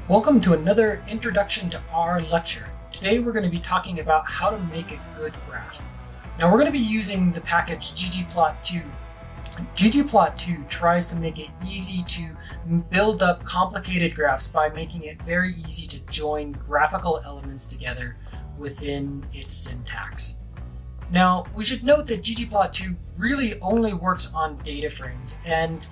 Welcome to another Introduction to R lecture. Today we're going to be talking about how to make a good graph. Now we're going to be using the package ggplot2. ggplot2 tries to make it easy to build up complicated graphs by making it very easy to join graphical elements together within its syntax. Now we should note that ggplot2 really only works on data frames, and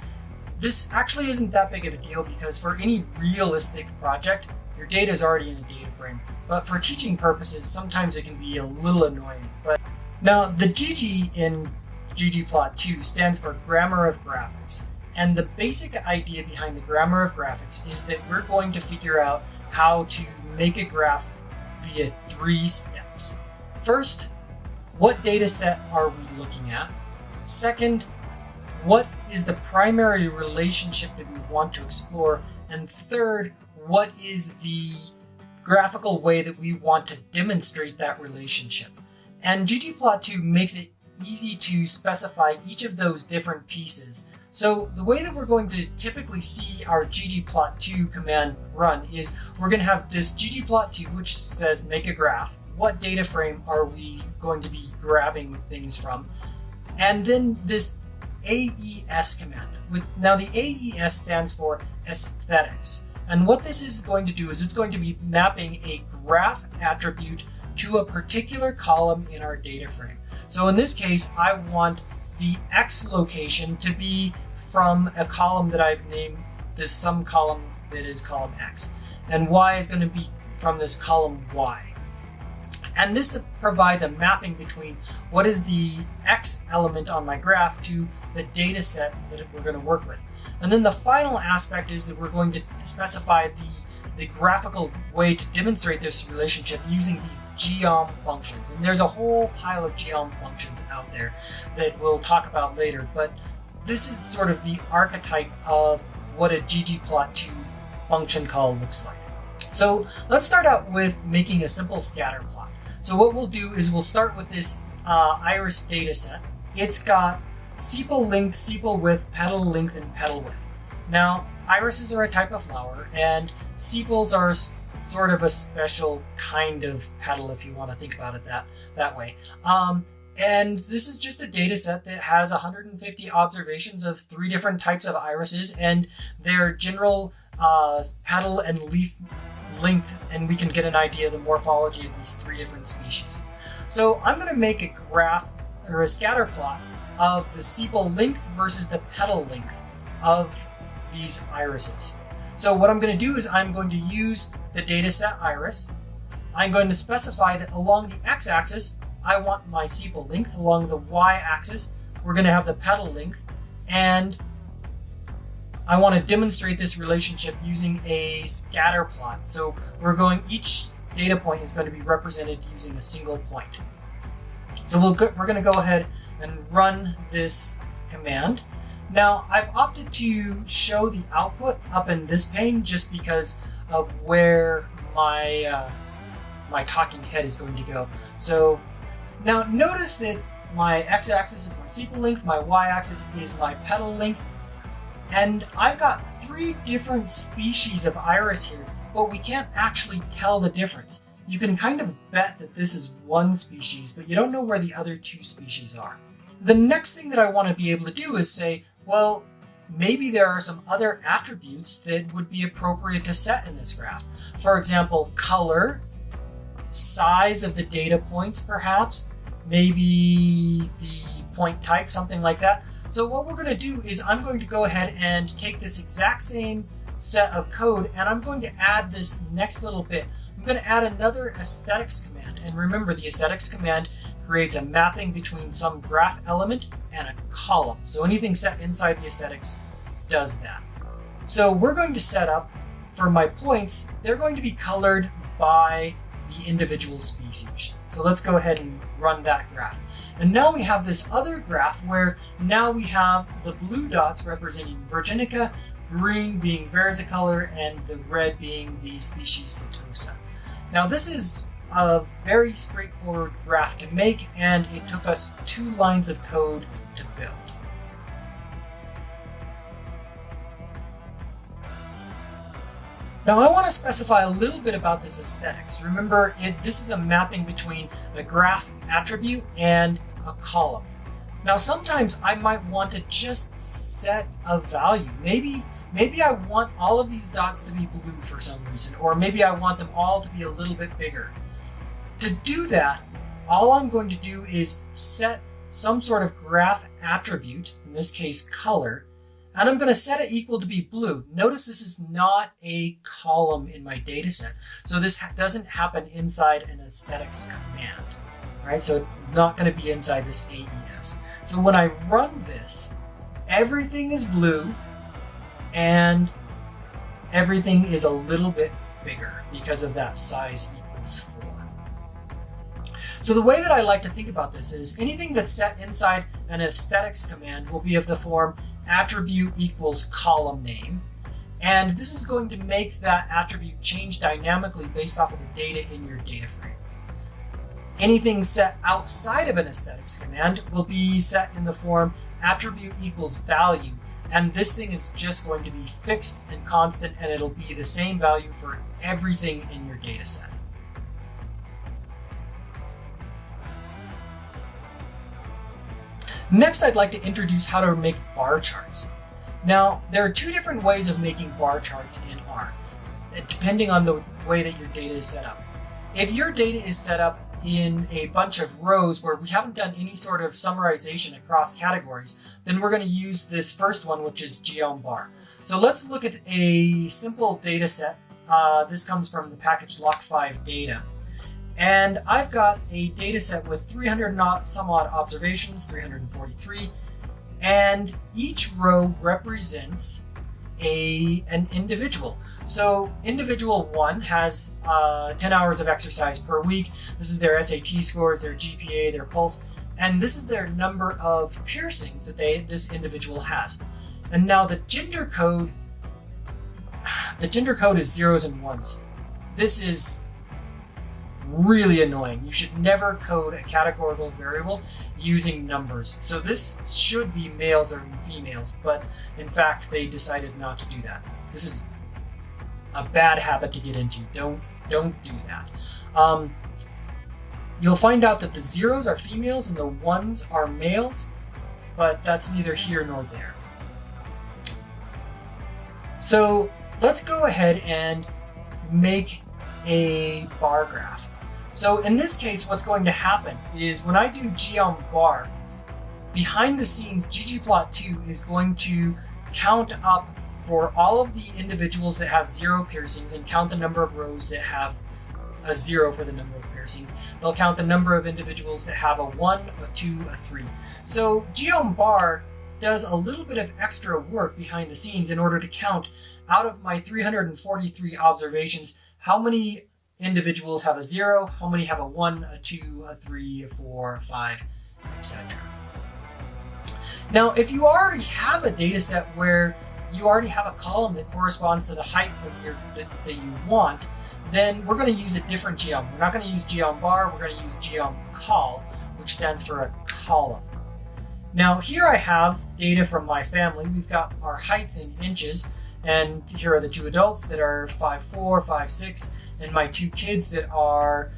this actually isn't that big of a deal because for any realistic project, your data is already in a data frame. But for teaching purposes, sometimes it can be a little annoying. But now the GG in ggplot2 stands for Grammar of Graphics. And the basic idea behind the Grammar of Graphics is that we're going to figure out how to make a graph via 3 steps. First, what data set are we looking at? Second, what is the primary relationship that we want to explore? And third, what is the graphical way that we want to demonstrate that relationship? And ggplot2 makes it easy to specify each of those different pieces. So the way that we're going to typically see our ggplot2 command run is we're going to have this ggplot2 which says make a graph. What data frame are we going to be grabbing things from? And then this AES command. Now the AES stands for aesthetics. And what this is going to do is it's going to be mapping a graph attribute to a particular column in our data frame. So in this case, I want the X location to be from a column that I've named this some column that is column X. And Y is going to be from this column Y. And this provides a mapping between what is the X element on my graph to the data set that we're going to work with. And then the final aspect is that we're going to specify the graphical way to demonstrate this relationship using these geom functions. And there's a whole pile of geom functions out there that we'll talk about later, but this is sort of the archetype of what a ggplot2 function call looks like. So let's start out with making a simple scatter plot. So what we'll do is we'll start with this iris data set. It's got sepal length, sepal width, petal length, and petal width. Now, irises are a type of flower, and sepals are sort of a special kind of petal, if you want to think about it that way. And this is just a data set that has 150 observations of 3 different types of irises and their general petal and leaf length, and we can get an idea of the morphology of these 3 different species. So I'm going to make a graph or a scatter plot of the sepal length versus the petal length of these irises. So what I'm going to do is I'm going to use the data set iris. I'm going to specify that along the x-axis I want my sepal length, along the y-axis we're going to have the petal length, and I want to demonstrate this relationship using a scatter plot. So each data point is going to be represented using a single point. So we're going to go ahead and run this command. Now I've opted to show the output up in this pane just because of where my talking head is going to go. So now notice that my x-axis is my sepal length, my y-axis is my petal length, and I've got 3 different species of iris here, but we can't actually tell the difference. You can kind of bet that this is one species, but you don't know where the other 2 species are. The next thing that I want to be able to do is say, well, maybe there are some other attributes that would be appropriate to set in this graph. For example, color, size of the data points perhaps, maybe the point type, something like that. So what we're going to do is I'm going to go ahead and take this exact same set of code and I'm going to add this next little bit. I'm going to add another aesthetics command. And remember, the aesthetics command creates a mapping between some graph element and a column. So anything set inside the aesthetics does that. So we're going to set up, for my points, they're going to be colored by the individual species. So let's go ahead and run that graph. And now we have this other graph where now we have the blue dots representing Virginica, green being versicolor, and the red being the species Setosa. Now this is a very straightforward graph to make, and it took us 2 lines of code to build. Now I want to specify a little bit about this aesthetics. Remember, this is a mapping between a graph attribute and a column. Now sometimes I might want to just set a value. Maybe I want all of these dots to be blue for some reason, or maybe I want them all to be a little bit bigger. To do that, all I'm going to do is set some sort of graph attribute, in this case color, and I'm going to set it equal to be blue. Notice this is not a column in my data set, so this doesn't happen inside an aesthetics command, right? So it's not going to be inside this AES. So when I run this, everything is blue and everything is a little bit bigger because of that size equals 4. So the way that I like to think about this is anything that's set inside an aesthetics command will be of the form attribute equals column name. And this is going to make that attribute change dynamically based off of the data in your data frame. Anything set outside of an aesthetics command will be set in the form attribute equals value. And this thing is just going to be fixed and constant, and it'll be the same value for everything in your data set. Next, I'd like to introduce how to make bar charts. Now, there are two different ways of making bar charts in R, depending on the way that your data is set up. If your data is set up in a bunch of rows where we haven't done any sort of summarization across categories, then we're going to use this first one, which is geom_bar. So let's look at a simple data set. This comes from the package lock5 data. And I've got a data set with 300 some odd observations, 343, and each row represents an individual. So individual 1 has 10 hours of exercise per week. This is their SAT scores, their GPA, their pulse, and this is their number of piercings that this individual has. And now the gender code is zeros and ones. This is really annoying. You should never code a categorical variable using numbers. So this should be males or females, but in fact they decided not to do that. This is a bad habit to get into. Don't do that. You'll find out that the zeros are females and the ones are males, but that's neither here nor there. So let's go ahead and make a bar graph. So in this case, what's going to happen is when I do geom_bar, behind the scenes, ggplot2 is going to count up for all of the individuals that have 0 piercings and count the number of rows that have a 0 for the number of piercings. They'll count the number of individuals that have a 1, a 2, a 3. So geom_bar does a little bit of extra work behind the scenes in order to count out of my 343 observations how many individuals have a 0, how many have a 1, a 2, a 3, a 4, a 5, etc. Now, if you already have a data set where you already have a column that corresponds to the height of that you want, then we're going to use a different geom. We're not going to use geom_bar, we're going to use geom_col, which stands for a column. Now, here I have data from my family. We've got our heights in inches, and here are the 2 adults that are 5'4", 5'6", and my 2 kids that are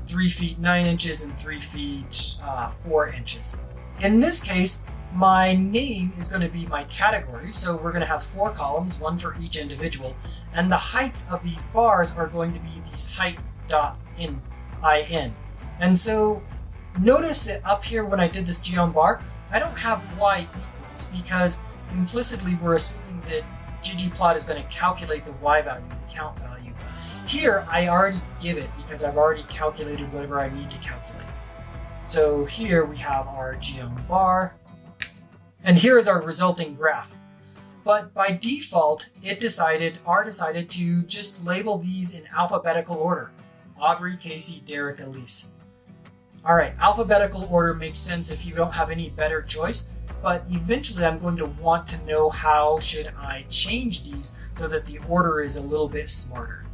3 feet 9 inches and 3 feet 4 inches. In this case, my name is going to be my category, so we're going to have 4 columns, 1 for each individual, and the heights of these bars are going to be these height.in. And so notice that up here when I did this geom_bar, I don't have y equals because implicitly we're assuming that ggplot is going to calculate the y value, the count value. Here I already give it because I've already calculated whatever I need to calculate. So here we have our geom_bar, and here is our resulting graph. But by default, R decided to just label these in alphabetical order. Aubrey, Casey, Derek, Elise. All right, alphabetical order makes sense if you don't have any better choice, but eventually I'm going to want to know how should I change these so that the order is a little bit smarter.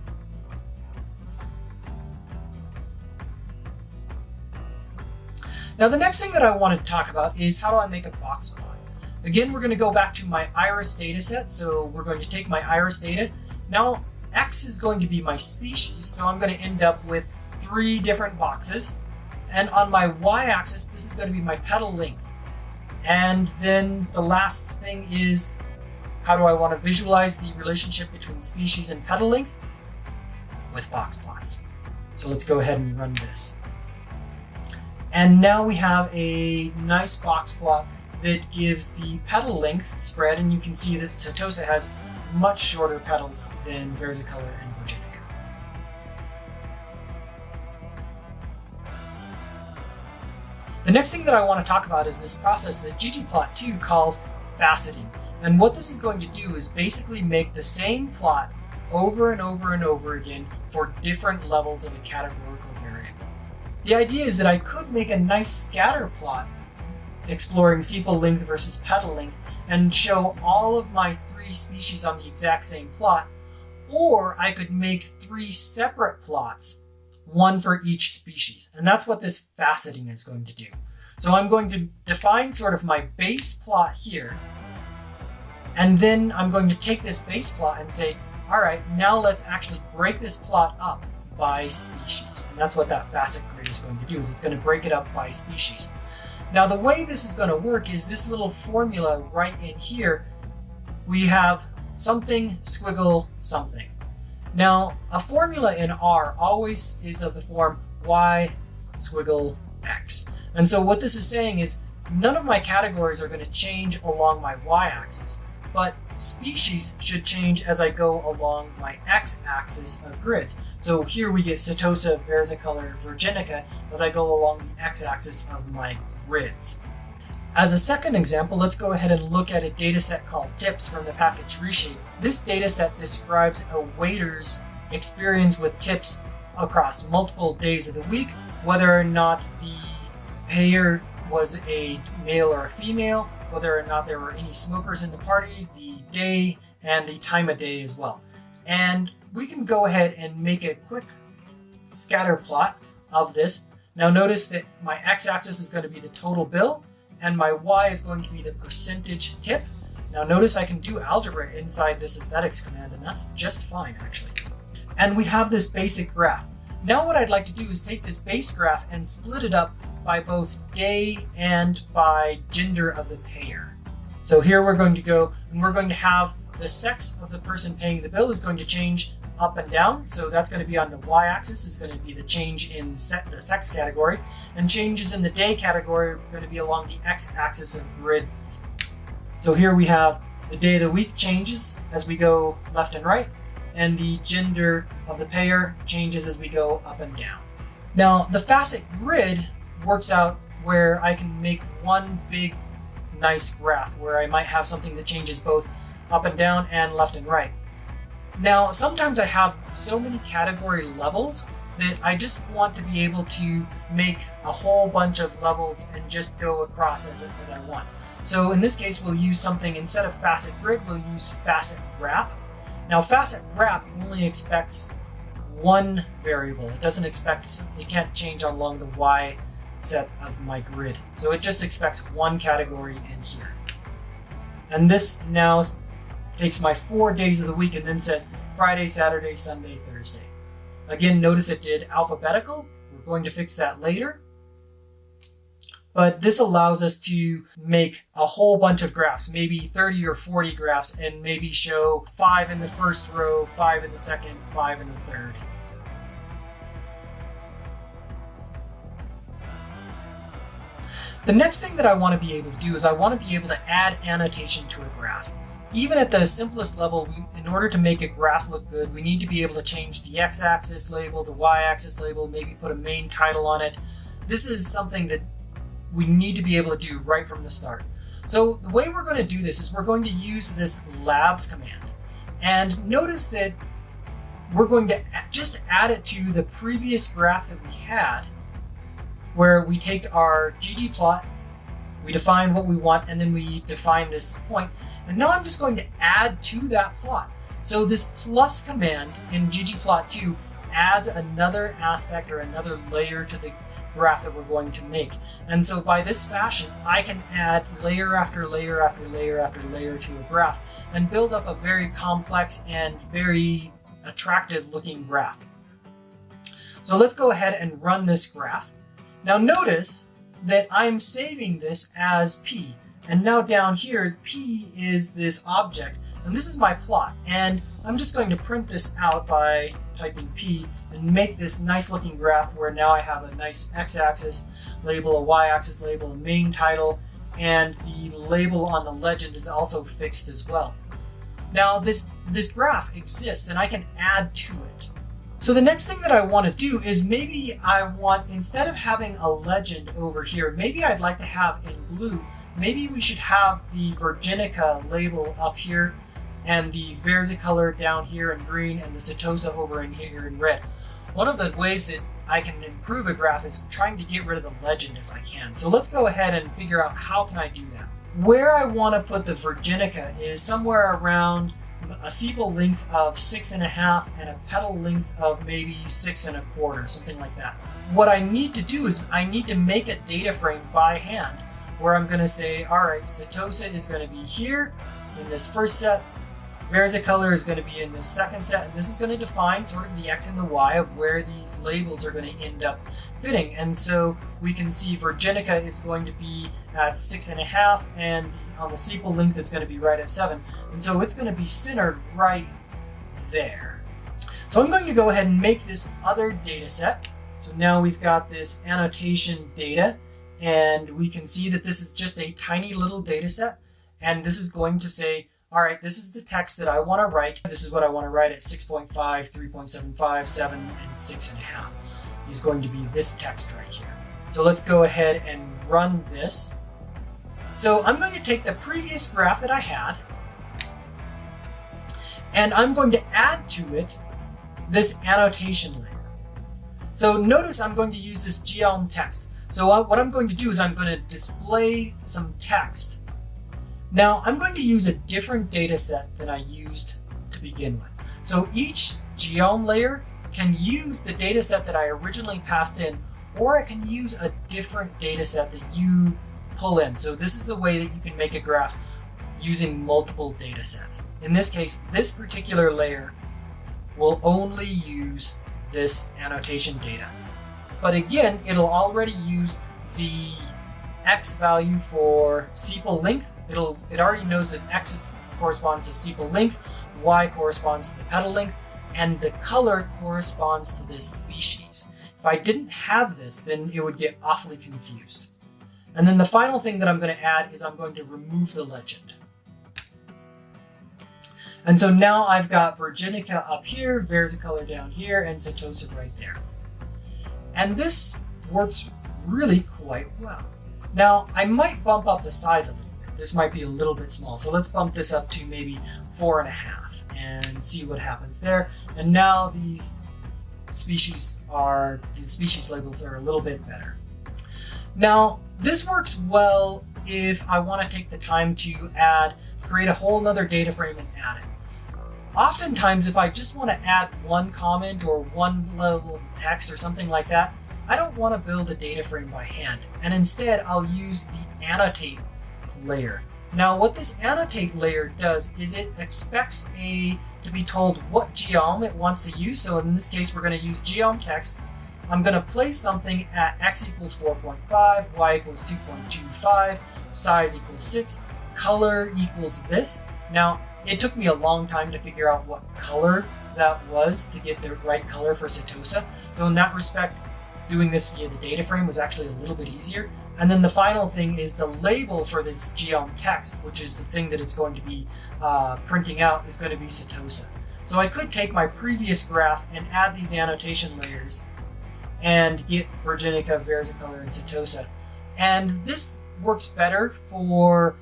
Now the next thing that I want to talk about is how do I make a box plot. Again, we're going to go back to my iris data set, so we're going to take my iris data. Now, X is going to be my species, so I'm going to end up with 3 different boxes. And on my y-axis, this is going to be my petal length. And then the last thing is, how do I want to visualize the relationship between species and petal length? With box plots. So let's go ahead and run this. And now we have a nice box plot that gives the petal length spread, and you can see that Setosa has much shorter petals than versicolor and virginica. The next thing that I want to talk about is this process that ggplot2 calls faceting. And what this is going to do is basically make the same plot over and over and over again for different levels of a categorical variable. The idea is that I could make a nice scatter plot exploring sepal length versus petal length and show all of my 3 species on the exact same plot, or I could make 3 separate plots, one for each species. And that's what this faceting is going to do. So I'm going to define sort of my base plot here, and then I'm going to take this base plot and say, all right, now let's actually break this plot up by species. And that's what that facet grid is going to do, is it's going to break it up by species. Now the way this is going to work is this little formula right in here. We have something, squiggle, something. Now a formula in R always is of the form y, squiggle, x. And so what this is saying is none of my categories are going to change along my y-axis, but species should change as I go along my x-axis of grids. So here we get Setosa, versicolor, virginica as I go along the x-axis of my grids. As a second example, let's go ahead and look at a dataset called tips from the package Reshape. This dataset describes a waiter's experience with tips across multiple days of the week, whether or not the payer was a male or a female, whether or not there were any smokers in the party, the day, and the time of day as well. And we can go ahead and make a quick scatter plot of this. Now notice that my x-axis is going to be the total bill, and my y is going to be the percentage tip. Now notice I can do algebra inside this aesthetics command, and that's just fine actually. And we have this basic graph. Now what I'd like to do is take this base graph and split it up by both day and by gender of the payer. So here we're going to go and we're going to have the sex of the person paying the bill is going to change up and down. So that's going to be on the y-axis, is going to be the change in the sex category, and changes in the day category are going to be along the x-axis of grids. So here we have the day of the week changes as we go left and right, and the gender of the payer changes as we go up and down. Now the facet grid works out where I can make one big nice graph where I might have something that changes both up and down and left and right. Now sometimes I have so many category levels that I just want to be able to make a whole bunch of levels and just go across as I want. So in this case we'll use something, instead of facet grid, we'll use facet wrap. Now facet wrap only expects one variable. It doesn't expect, it can't change along the y set of my grid. So it just expects one category in here. And this now takes my 4 days of the week and then says Friday, Saturday, Sunday, Thursday. Again, notice it did alphabetical. We're going to fix that later. But this allows us to make a whole bunch of graphs, maybe 30 or 40 graphs, and maybe show 5 in the first row, 5 in the second, 5 in the third. The next thing that I want to be able to do is I want to be able to add annotation to a graph. Even at the simplest level, in order to make a graph look good, we need to be able to change the x-axis label, the y-axis label, maybe put a main title on it. This is something that we need to be able to do right from the start. So the way we're going to do this is we're going to use this labs command. And notice that we're going to just add it to the previous graph that we had, where we take our ggplot, we define what we want, and then we define this point. And now I'm just going to add to that plot. So this plus command in ggplot2 adds another aspect or another layer to the graph that we're going to make. And so by this fashion, I can add layer after layer after layer after layer to a graph and build up a very complex and very attractive looking graph. So let's go ahead and run this graph. Now notice that I'm saving this as P. And now down here, P is this object, and this is my plot. And I'm just going to print this out by typing P and make this nice looking graph where now I have a nice x-axis label, a y-axis label, a main title, and the label on the legend is also fixed as well. Now this graph exists and I can add to it. So the next thing that I want to do is maybe I want, instead of having a legend over here, maybe I'd like to have in blue, maybe we should have the Virginica label up here and the versicolor down here in green and the Setosa over in here in red. One of the ways that I can improve a graph is trying to get rid of the legend if I can. So let's go ahead and figure out how can I do that. Where I want to put the Virginica is somewhere around a sepal length of 6.5 and a petal length of maybe 6 1/4, something like that. What I need to do is I need to make a data frame by hand where I'm going to say, all right, Setosa is going to be here in this first set, versicolor is going to be in this second set, and this is going to define sort of the X and the Y of where these labels are going to end up fitting. And so we can see Virginica is going to be at 6.5, and on the sepal length it's going to be right at 7. And so it's going to be centered right there. So I'm going to go ahead and make this other data set. So now we've got this annotation data, and we can see that this is just a tiny little data set, and this is going to say, all right, this is the text that I want to write. This is what I want to write at 6.5, 3.75, 7, and 6.5 is going to be this text right here. So let's go ahead and run this. So I'm going to take the previous graph that I had, and I'm going to add to it this annotation layer. So notice I'm going to use this geom text. So what I'm going to do is I'm going to display some text. Now I'm going to use a different data set than I used to begin with. So each geom layer can use the data set that I originally passed in, or I can use a different data set that you pull in. So this is the way that you can make a graph using multiple data sets. In this case, this particular layer will only use this annotation data. But again, it'll already use the X value for sepal length. It already knows that X corresponds to sepal length, Y corresponds to the petal length, and the color corresponds to this species. If I didn't have this, then it would get awfully confused. And then the final thing that I'm going to add is I'm going to remove the legend. And so now I've got Virginica up here, versicolor down here, and Setosa right there. And this works really quite well. Now, I might bump up the size a little bit. This might be a little bit small. So let's bump this up to maybe 4.5 and see what happens there. And now these species labels are a little bit better. Now, this works well if I want to take the time to create a whole nother data frame and add it. Oftentimes, if I just want to add one comment or one level of text or something like that, I don't want to build a data frame by hand, and instead I'll use the annotate layer. Now what this annotate layer does is it expects to be told what geom it wants to use. So in this case we're going to use geom text. I'm going to place something at x equals 4.5, y equals 2.25, size equals 6, color equals this. Now it took me a long time to figure out what color that was to get the right color for Setosa. So in that respect, doing this via the data frame was actually a little bit easier. And then the final thing is the label for this geom text, which is the thing that it's going to be printing out, is going to be Setosa. So I could take my previous graph and add these annotation layers and get Virginica, versicolor, and Setosa. And this works better for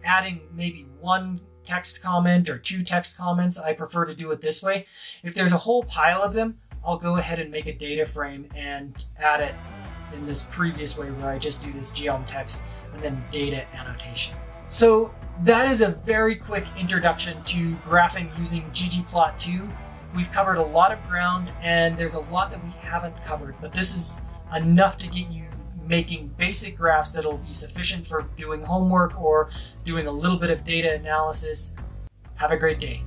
adding maybe one text comment or two text comments. I prefer to do it this way. If there's a whole pile of them, I'll go ahead and make a data frame and add it in this previous way where I just do this geom text and then data annotation. So that is a very quick introduction to graphing using ggplot2. We've covered a lot of ground and there's a lot that we haven't covered, but this is enough to get you making basic graphs that'll be sufficient for doing homework or doing a little bit of data analysis. Have a great day.